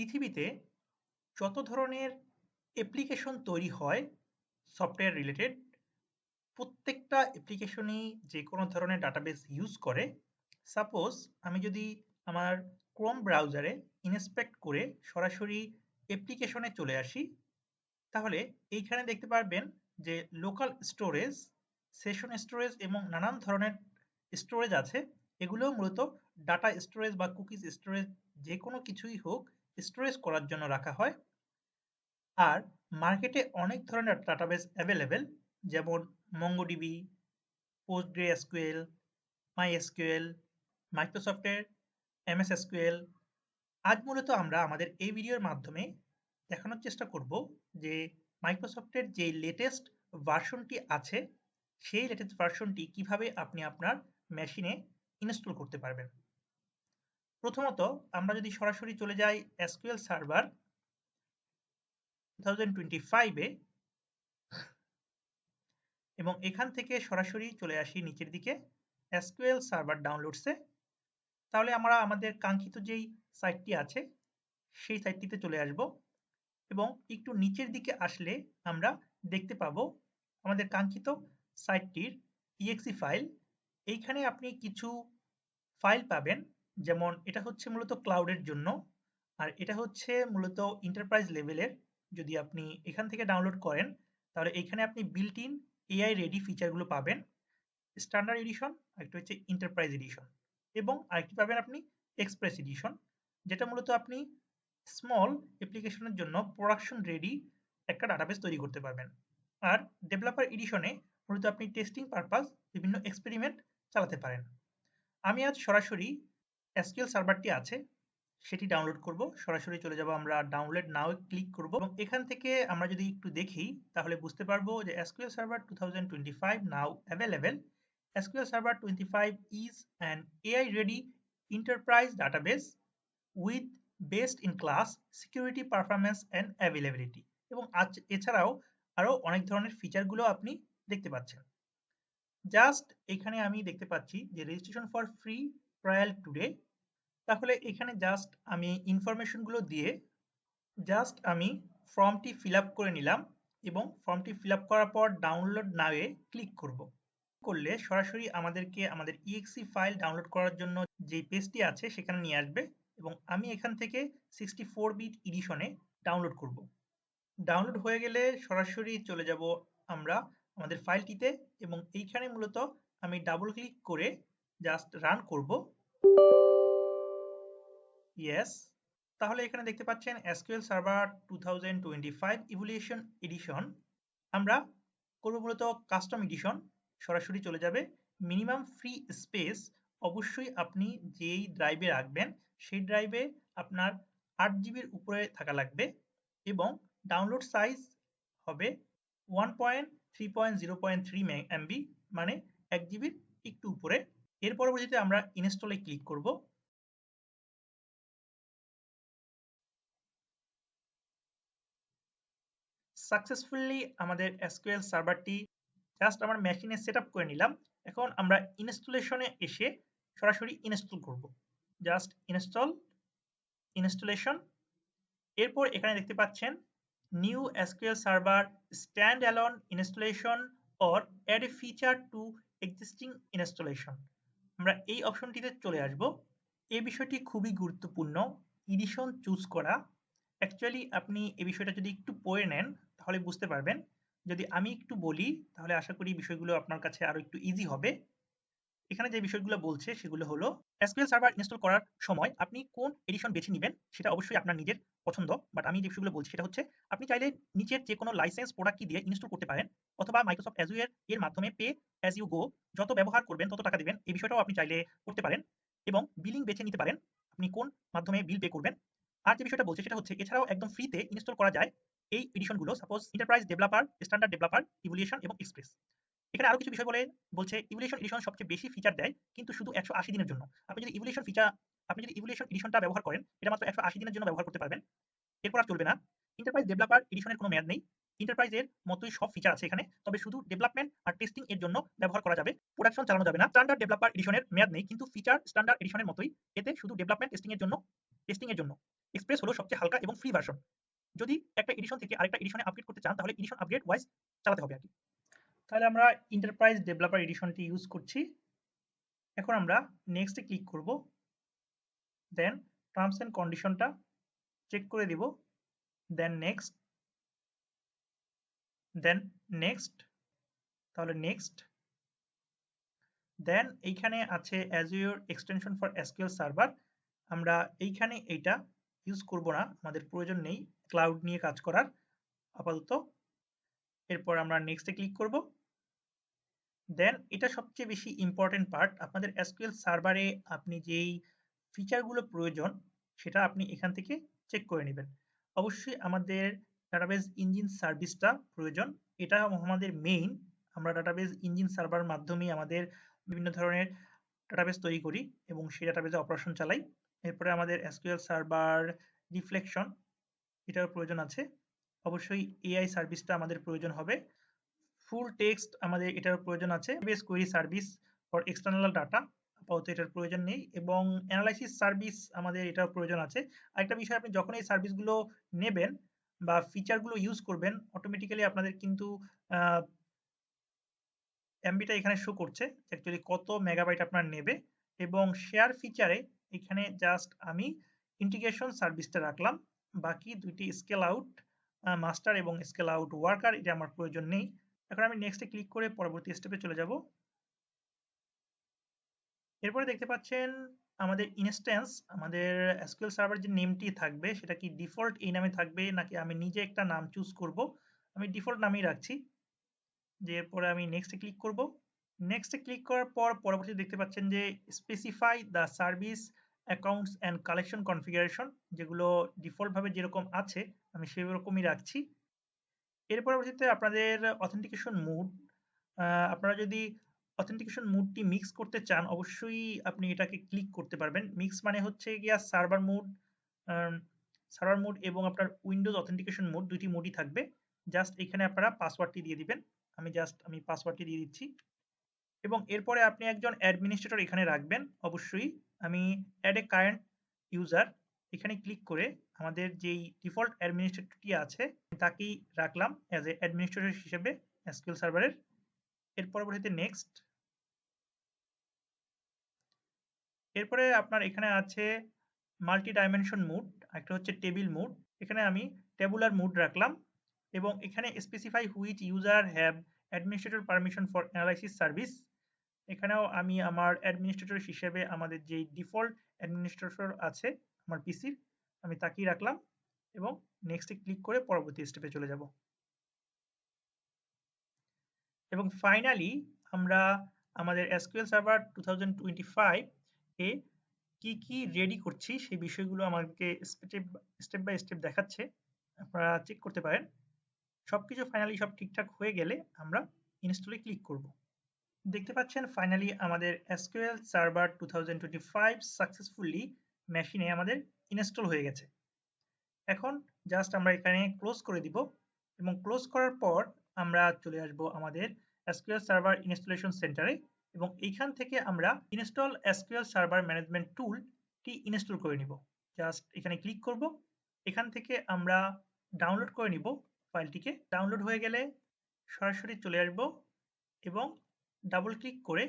পৃথিবীতে যত ধরনের অ্যাপ্লিকেশন তৈরি হয় সফটওয়্যার রিলেটেড, প্রত্যেকটা অ্যাপ্লিকেশনই যে কোনো ধরনের ডাটাবেস ইউজ করে। সাপোজ আমি যদি আমার ক্রোম ব্রাউজারে ইনস্পেক্ট করে সরাসরি অ্যাপ্লিকেশনে চলে আসি, তাহলে এইখানে দেখতে পারবেন যে লোকাল স্টোরেজ, সেশন স্টোরেজ এবং নানান ধরনের স্টোরেজ আছে। এগুলো মূলত ডাটা স্টোরেজ বা কুকিজ স্টোরেজ যে কোনো কিছুই হোক স্টোরেজ করার জন্য রাখা হয়। আর মার্কেটে অনেক ধরনের ডাটাবেস অ্যাভেলেবেল, যেমন মঙ্গোডিবি, পোস্টগ্রেএসকিউএল, মাইএসকিউএল, মাইক্রোসফটের এমএস এসকিউএল। আজ মূলত আমরা আমাদের এই ভিডিওর মাধ্যমে দেখানোর চেষ্টা করব যে মাইক্রোসফটের যে লেটেস্ট ভার্সনটি আছে সেই লেটেস্ট ভার্সনটি কিভাবে আপনি আপনার মেশিনে ইনস্টল করতে পারবেন। প্রথমত আমরা যদি সরাসরি চলে যাই এসকিউএল সার্ভার 2025-এ এবং এখান থেকে সরাসরি চলে আসি নিচের দিকে এসকিউএল সার্ভার ডাউনলোডসে, তাহলে আমরা আমাদের কাঙ্ক্ষিত যেই সাইটটি আছে সেই সাইটটিতে চলে আসব এবং একটু নিচের দিকে আসলে আমরা দেখতে পাবো আমাদের কাঙ্ক্ষিত সাইটটির ইএক্সি ফাইল। এইখানে আপনি কিছু ফাইল পাবেন, যেমন এটা হচ্ছে মূলত ক্লাউডের জন্য, আর এটা হচ্ছে মূলত এন্টারপ্রাইজ লেভেলের। যদি আপনি এখান থেকে ডাউনলোড করেন তাহলে এইখানে আপনি বিল্ট ইন এআই রেডি ফিচারগুলো পাবেন, স্ট্যান্ডার্ড এডিশন, আরেকটা হচ্ছে এন্টারপ্রাইজ এডিশন, এবং আরেকটি পাবেন আপনি এক্সপ্রেস এডিশন, যেটা মূলত আপনি স্মল অ্যাপ্লিকেশনের জন্য প্রোডাকশন রেডি একটা ডাটাবেস তৈরি করতে পারবেন। আর ডেভেলপার এডিশনে মূলত আপনি টেস্টিং পারপাস বিভিন্ন এক্সপেরিমেন্ট চালাতে পারেন। আমি আজ সরাসরি এসকিউএল সার্ভারটি আছে সেটি ডাউনলোড করব। সরাসরি চলে যাব, আমরা ডাউনলোড নাও ক্লিক করব এবং এখান থেকে আমরা যদি একটু দেখি তাহলে বুঝতে পারবো যে SQL server 2025 now available. SQL server 25 is an AI ready enterprise database with best in class security, performance and availability। এবং এছাড়াও আরো অনেক ধরনের ফিচারগুলো আপনি দেখতে পাচ্ছেন। জাস্ট এখানে আমি দেখতে পাচ্ছি যে registration for free trial today. তাহলে এখানে জাস্ট আমি ইনফরমেশনগুলো দিয়ে জাস্ট আমি ফর্মটি ফিল আপ করে নিলাম এবং ফর্মটি ফিল আপ করার পর ডাউনলোড নাওয়ে ক্লিক করব। করলে সরাসরি আমাদেরকে আমাদের ইএক্সি ফাইল ডাউনলোড করার জন্য যে পেজটি আছে সেখানে নিয়ে আসবে এবং আমি এখান থেকে 64 বিট এডিশনে ডাউনলোড করব। ডাউনলোড হয়ে গেলে সরাসরি চলে যাব আমরা আমাদের ফাইলটিতে এবং এইখানে মূলত আমি ডাবল ক্লিক করে জাস্ট রান করব। ইয়েস, তাহলে এখানে দেখতে পাচ্ছেন এসকিউএল সার্ভার 2025 ইভ্যালুয়েশন এডিশন। আমরা করব মূলত কাস্টম এডিশন। সরাসরি চলে যাবে মিনিমাম ফ্রি স্পেস, অবশ্যই আপনি যেই ড্রাইভে রাখবেন সেই ড্রাইভে আপনার 8 জিবির উপরে থাকা লাগবে এবং ডাউনলোড সাইজ হবে 1.3.0.3 MB, মানে 1 জিবির একটু উপরে। এর পরবর্তীতে আমরা ইনস্টলে ক্লিক করব। সাকসেসফুলি আমাদের এসকিউএল সার্ভারটি জাস্ট আমার মেশিনে সেট আপ করে নিলাম। এখন আমরা ইনস্টলেশনে এসে সরাসরি ইনস্টল করব। Just installation. এরপর এখানে দেখতে পাচ্ছেন new SQL server stand alone installation or add a feature to existing installation. আমরা এই অপশনটিতে চলে আসব। এই বিষয়টি খুবই গুরুত্বপূর্ণ, এডিশন চুজ করা। অ্যাকচুয়ালি আপনি এই বিষয়টা যদি একটু পড়ে নেন তাহলে বুঝতে পারবেন। যদি আমি একটু বলি তাহলে আশা করি বিষয়গুলো আপনার কাছে আরো একটু ইজি হবে। এখানে যে বিষয়গুলো বলছে সেগুলো হলো এসকিউএল সার্ভার ইনস্টল করার সময় আপনি কোন এডিশন বেছে নেবেন সেটা অবশ্যই আপনার নিজের পছন্দ, বাট আমি যে বিষয়গুলো বলছি সেটা হচ্ছে আপনি চাইলে নিচের যে কোনো লাইসেন্স প্রোডাক্ট কি দিয়ে ইনস্টল করতে পারেন, অথবা মাইক্রোসফট অ্যাজুর এর মাধ্যমে পে অ্যাজ ইউ গো, যত ব্যবহার করবেন তত টাকা দিবেন, এই বিষয়টাও আপনি চাইলে করতে পারেন এবং বিলিং বেছে নিতে পারেন আপনি কোন মাধ্যমে বিল পে করবেন। আর যে বিষয়টা বলছে সেটা হচ্ছে এছাড়াও একদম ফ্রিতে ইনস্টল করা যায় এই এডিশনগুলো, suppose enterprise developer, standard developer, evaluation এবং এক্সপ্রেস। এখানে আরো কিছু বিষয় বলছে ইভ্যালুয়েশন এডিশন সবচেয়ে বেশি ফিচার দেয় কিন্তু শুধু 180 দিনের জন্য। আপনি যদি ইভ্যালুয়েশন এডিশনটা ব্যবহার করেন এটা মাত্র 180 দিনের জন্য ব্যবহার করতে পারবেন, এরপর আর চলবে না। এন্টারপ্রাইজ ডেভেলপার এডিশনের কোনো মেয়াদ নেই, এন্টারপ্রাইজের মতোই সব ফিচার আছে এখানে, তবে শুধু ডেভেলপমেন্ট আর টেস্টিং এর জন্য ব্যবহার করা যাবে, প্রোডাকশন চালানো যাবে না। স্ট্যান্ডার্ড ডেভেলপার এডিশনের মেয়াদ নেই কিন্তু ফিচার স্ট্যান্ডার্ড এডিশনের মতোই, এতে শুধু ডেভেলপমেন্ট টেস্টিং এর জন্য টেস্টিং এর জন্য। এক্সপ্রেস হলো সবচেয়ে হালকা এবং ফ্রি ভার্সন। যদি একটা এডিশন থেকে আরেকটা এডিশনে আপগ্রেড করতে চান তাহলে এডিশন আপগ্রেড ওয়াইজ চালাতে হবে আর কি। তাহলে আমরা এন্টারপ্রাইজ ডেভেলপার এডিশনটি ইউজ করছি। এখন আমরা নেক্সটে ক্লিক করব, দেন টার্মস এন্ড কন্ডিশনটা চেক করে দিব, দেন নেক্সট, দেন নেক্সট, তাহলে নেক্সট, দেন এইখানে আছে Azure extension for SQL server. আমরা এইখানে এইটা ইউজ করব না, আমাদের প্রয়োজন নেই ক্লাউড নিয়ে কাজ করার আপাতত। এরপর আমরা নেক্সটে ক্লিক করব, দেন এটা সবচেয়ে বেশি ইম্পর্টেন্ট পার্ট। আপনাদের এসকিউএল সার্ভারে আপনি যেই ফিচারগুলো প্রয়োজন সেটা আপনি এখান থেকে চেক করে নেবেন। অবশ্যই আমাদের ডাটাবেজ ইঞ্জিন সার্ভিসটা প্রয়োজন, এটা আমাদের মেইন। আমরা ডাটাবেজ ইঞ্জিন সার্ভার মাধ্যমেই আমাদের বিভিন্ন ধরনের ডাটাবেজ তৈরি করি এবং সেই ডাটাবেজে অপারেশন চালাই। এরপরে আমাদের এসকিউএল সার্ভার রিফ্লেকশন, এটার প্রয়োজন আছে। অবশ্যই এআই সার্ভিসটা আমাদের প্রয়োজন হবে। ফুল টেক্সট আমাদের এটার প্রয়োজন আছে। Base query service for external data আপাতত এটার প্রয়োজন নেই, এবং অ্যানালাইসিস সার্ভিস আমাদের এটার প্রয়োজন আছে। আরেকটা বিষয়, আপনি যখন এই সার্ভিসগুলো নেবেন বা ফিচারগুলো ইউজ করবেন অটোমেটিক্যালি আপনাদের কিন্তু এমবিটা এখানে শো করছে অ্যাকচুয়ালি কত মেগাবাইট আপনার নেবে। এবং শেয়ার ফিচারে এখানে জাস্ট আমি ইন্টিগ্রেশন সার্ভিসটা রাখলাম, বাকি দুইটি স্কেল আউট মাস্টার এবং স্কেল আউট ওয়ার্কার এটা আমার প্রয়োজন নেই। এখন আমি নেক্সটে ক্লিক করে পরবর্তী স্টেপে চলে যাব। এরপরে দেখতে পাচ্ছেন আমাদের ইনস্ট্যান্স, আমাদের এসকিউএল সার্ভার যে নেমটি থাকবে সেটা কি ডিফল্ট এই নামে থাকবে নাকি আমি নিজে একটা নাম চুজ করব। আমি ডিফল্ট নামেই রাখছি। যে এরপরে আমি নেক্সটে ক্লিক করব। নেক্সটে ক্লিক করার পর পরবর্তীতে দেখতে পাচ্ছেন যে specify the service accounts and collection configuration, যেগুলো ডিফল্টভাবে যেরকম আছে আমি সেরকমই রাখছি। এর পরবর্তীতে আপনাদের অথেন্টিকেশন মুড, আপনারা যদি অথেন্টিকেশন মুডটি মিক্স করতে চান অবশ্যই আপনি এটাকে ক্লিক করতে পারবেন। মিক্স মানে হচ্ছে গিয়া সার্ভার মুড এবং আপনার উইন্ডোজ অথেন্টিকেশন মুড, দুইটি মুডই থাকবে। জাস্ট এখানে আপনারা পাসওয়ার্ডটি দিয়ে দিবেন। আমি পাসওয়ার্ডটি দিয়ে দিচ্ছি এবং এরপরে আপনি একজন অ্যাডমিনিস্ট্রেটর এখানে রাখবেন অবশ্যই। আমি অ্যাড এ কারেন্ট ইউজার এখানে ক্লিক করে আমাদের যেই ডিফল্ট অ্যাডমিনিস্ট্রেটরটি আছে তাকেই রাখলাম অ্যাজ এ অ্যাডমিনিস্ট্রেটর হিসেবে এসকিউএল সার্ভারের। এর পরবর্তীতে নেক্সট। এরপরে আপনার এখানে আছে মাল্টি ডাইমেনশন মুড, একটা হচ্ছে টেবিল মুড। এখানে আমি টেবুলার মুড রাখলাম এবং এখানে specify which user have administrator permission for analysis service. এখানেও আমি আমার অ্যাডমিনিস্ট্রেটর হিসেবে আমাদের যে ডিফল্ট অ্যাডমিনিস্ট্রেটর আছে আমার পিসির আমি তাকেই রাখলাম এবং নেক্সটে ক্লিক করে পরবর্তী স্টেপে চলে যাব। এবং ফাইনালি আমরা আমাদের এসকিউএল সার্ভার 2025 এ কি কি রেডি করছি সেই বিষয়গুলো আমাদেরকে স্টেপ বাই স্টেপ দেখাচ্ছে, আপনারা চেক করতে পারেন। সবকিছু ফাইনালি সব ঠিকঠাক হয়ে গেলে আমরা ইনস্টলে ক্লিক করব। দেখতে পাচ্ছেন ফাইনালি আমাদের এসকিউএল সার্ভার 2025 সাকসেসফুলি মেশিনে আমাদের ইনস্টল হয়ে গেছে। এখন জাস্ট আমরা এখানে ক্লোজ করে দিব এবং ক্লোজ করার পর আমরা চলে আসব আমাদের এসকিউএল সার্ভার ইনস্টলেশন সেন্টারে এবং এইখান থেকে আমরা ইনস্টল এসকিউএল সার্ভার ম্যানেজমেন্ট টুলটি ইনস্টল করে নিব। জাস্ট এখানে ক্লিক করব, এখান থেকে আমরা ডাউনলোড করে নিব ফাইলটিকে। ডাউনলোড হয়ে গেলে সরাসরি চলে আসব এবং ডাবল ক্লিক করে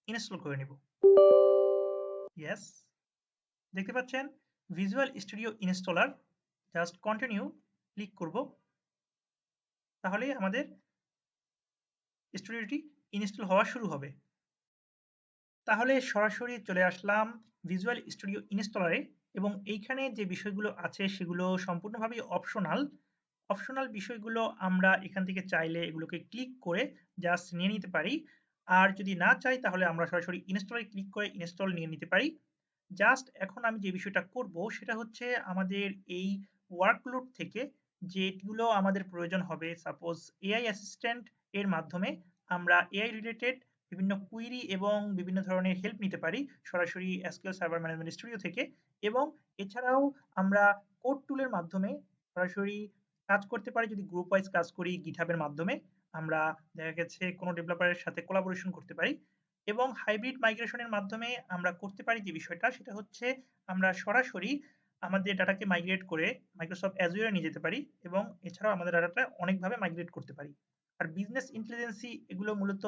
ইনস্টল করে নিব। ইয়েস, দেখতে পাচ্ছেন visual studio installer. Just continue click করব, তাহলেই আমাদের স্টুডিওটি ইনস্টল হওয়া শুরু হবে। তাহলে সরাসরি চলে আসলাম ভিজুয়াল স্টুডিও ইনস্টলারে এবং এইখানে যে বিষয়গুলো আছে সেগুলো সম্পূর্ণভাবেই অপশনাল বিষয়গুলো আমরা এখান থেকে চাইলে এগুলোকে ক্লিক করে জাস্ট নিয়ে নিতে পারি, আর যদি না চাই তাহলে আমরা সরাসরি ইনস্টলে ক্লিক করে ইনস্টল নিয়ে নিতে পারি। জাস্ট এখন আমি যে বিষয়টা করব সেটা হচ্ছে আমাদের এই ওয়ার্কলোড থেকে যেগুলো আমাদের প্রয়োজন হবে, সাপোজ এআই অ্যাসিস্ট্যান্ট এর মাধ্যমে আমরা এআই রিলেটেড বিভিন্ন কুইরি এবং বিভিন্ন ধরনের হেল্প নিতে পারি সরাসরি এসকিউএল সার্ভার ম্যানেজমেন্ট স্টুডিও থেকে। এবং এছাড়াও আমরা কোড টুলের মাধ্যমে সরাসরি কাজ করতে পারি, যদি গ্রুপ ওয়াইজ কাজ করি গিটহাবের মাধ্যমে আমরা দেখা গেছে কোনো ডেভেলপারের সাথে কোলাবোরেশন করতে পারি। এবং হাইব্রিড মাইগ্রেশনের মাধ্যমে আমরা করতে পারি যে বিষয়টা সেটা হচ্ছে আমরা সরাসরি আমাদের ডাটাকে মাইগ্রেট করে মাইক্রোসফট অ্যাজুরে নিয়ে যেতে পারি এবং এছাড়াও আমাদের ডাটাটা অনেকভাবে মাইগ্রেট করতে পারি। আর বিজনেস ইন্টেলিজেন্সি এগুলো মূলত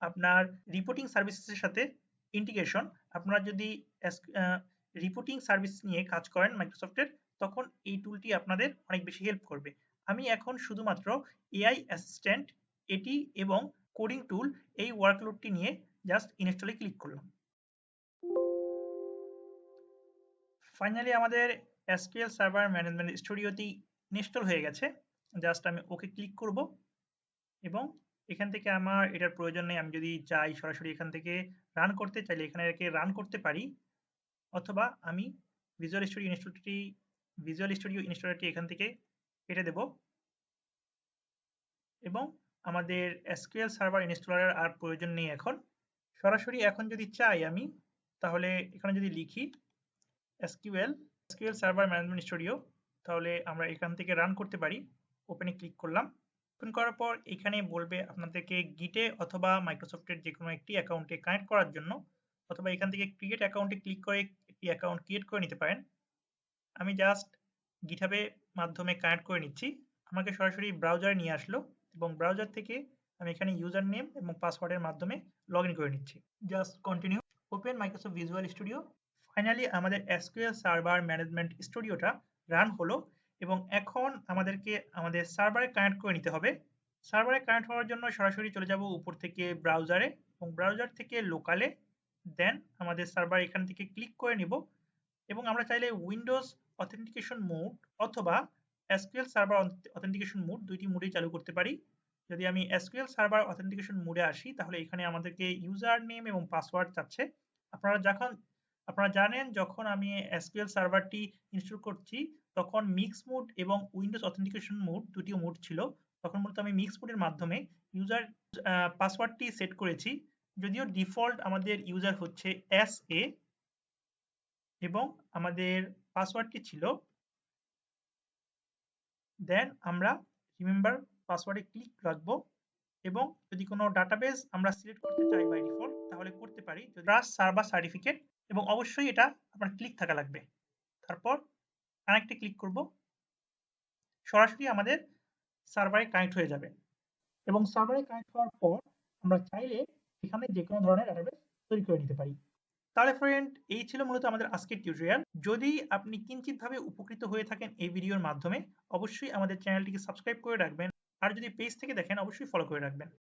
আপনার রিপোর্টিং সার্ভিসেসের সাথে ইন্টিগ্রেশন। আপনারা যদি রিপোর্টিং সার্ভিস নিয়ে কাজ করেন মাইক্রোসফটের, তখন এই টুলটি আপনাদের অনেক বেশি হেল্প করবে। আমি এখন শুধুমাত্র এআই অ্যাসিস্ট্যান্ট এটি এবং কোডিং টুল এই ওয়ার্কলোডটি নিয়ে জাস্ট ইনস্টলে ক্লিক করলাম। ফাইনালি আমাদের এসকিউএল সার্ভার ম্যানেজমেন্ট স্টুডিওটি ইনস্টল হয়ে গেছে। জাস্ট আমি ওকে ক্লিক করব এবং এখান থেকে আমার এটার প্রয়োজন নেই। আমি যদি চাই সরাসরি এখান থেকে রান করতে চাইলে এখানে রেখে রান করতে পারি, অথবা আমি ভিজুয়াল স্টুডিও ইনস্টলারটি এখান থেকে কেটে দেব এবং আমাদের এসকিউএল সার্ভার ইনস্টলারের আর প্রয়োজন নেই এখন। সরাসরি এখন যদি চাই আমি, তাহলে এখানে যদি লিখি এসকিউএল সার্ভার ম্যানেজমেন্ট স্টুডিও, তাহলে আমরা এখান থেকে রান করতে পারি। ওপেনে ক্লিক করলাম। ওপেন করার পর এখানে বলবে আপনাদেরকে গিটে অথবা মাইক্রোসফটের যে কোনো একটি অ্যাকাউন্টে কানেক্ট করার জন্য, অথবা এখান থেকে ক্রিয়েট অ্যাকাউন্টে ক্লিক করে একটি অ্যাকাউন্ট ক্রিয়েট করে নিতে পারেন। আমি জাস্ট গিটহাবের মাধ্যমে কানেক্ট করে নিচ্ছি। আমাকে সরাসরি ব্রাউজারে নিয়ে আসলো এবং ব্রাউজার থেকে আমি এখানে ইউজার নেম এবং পাসওয়ার্ডের মাধ্যমে লগ ইন করে নিচ্ছি। Just continue. Open Microsoft visual studio. Finally আমাদের এসকিউএল সার্ভার ম্যানেজমেন্ট স্টুডিওটা রান হলো এবং এখন আমাদেরকে আমাদের সার্ভারে কানেক্ট করে নিতে হবে। সার্ভারে কানেক্ট হওয়ার জন্য সরাসরি চলে যাব উপর থেকে ব্রাউজারে এবং ব্রাউজার থেকে লোকালে, দেন আমাদের সার্ভার এখান থেকে ক্লিক করে নিব এবং আমরা চাইলে উইন্ডোজ অথেন্টিকেশন মোড অথবা এসকিউএল সার্ভার অথেন্টিকেশন মোড, দুইটি মোডেই চালু করতে পারি। যদি আমি এসকিউএল সার্ভার অথেন্টিকেশন মোডে আসি, তাহলে এখানে আমাদেরকে ইউজার নেম এবং পাসওয়ার্ড চাচ্ছে। আপনারা জানেন যখন আমি এসকিউএল সার্ভারটি ইনস্টল করছি, তখন মিক্স মোড এবং উইন্ডোজ অথেন্টিকেশন মোড দুটি মোড ছিল। তখন মূলত আমি মিক্স মোডের মাধ্যমে ইউজার পাসওয়ার্ডটি সেট করেছি। যদিও ডিফল্ট আমাদের ইউজার হচ্ছে SA এবং আমাদের পাসওয়ার্ডটি ছিল, দেন আমরা রিমেম্বার পাসওয়ার্ডে ক্লিক রাখবো এবং যদি কোনো ডাটাবেস আমরা সিলেক্ট করতে চাই বাই ডিফল্ট, তাহলে করতে পারি। যদি ট্রাস্ট সার্ভার সার্টিফিকেট, এবং অবশ্যই এটা আপনার ক্লিক থাকা লাগবে। তারপর কানেক্টে ক্লিক করব, সরাসরি আমাদের সার্ভারে কানেক্ট হয়ে যাবে এবং সার্ভারে কানেক্ট হওয়ার পর আমরা চাইলে এখানে যে কোনো ধরনের ডাটাবেস তৈরি করে নিতে পারি। তাহলে ফ্রেন্ড, এই ছিল মূলত আমাদের আজকের টিউটোরিয়াল। যদি আপনি কিঞ্চিতভাবে উপকৃত হয়ে থাকেন এই ভিডিওর মাধ্যমে, অবশ্যই আমাদের চ্যানেলটিকে সাবস্ক্রাইব করে রাখবেন। আর যদি পেজ থেকে দেখেন, অবশ্যই ফলো করে রাখবেন।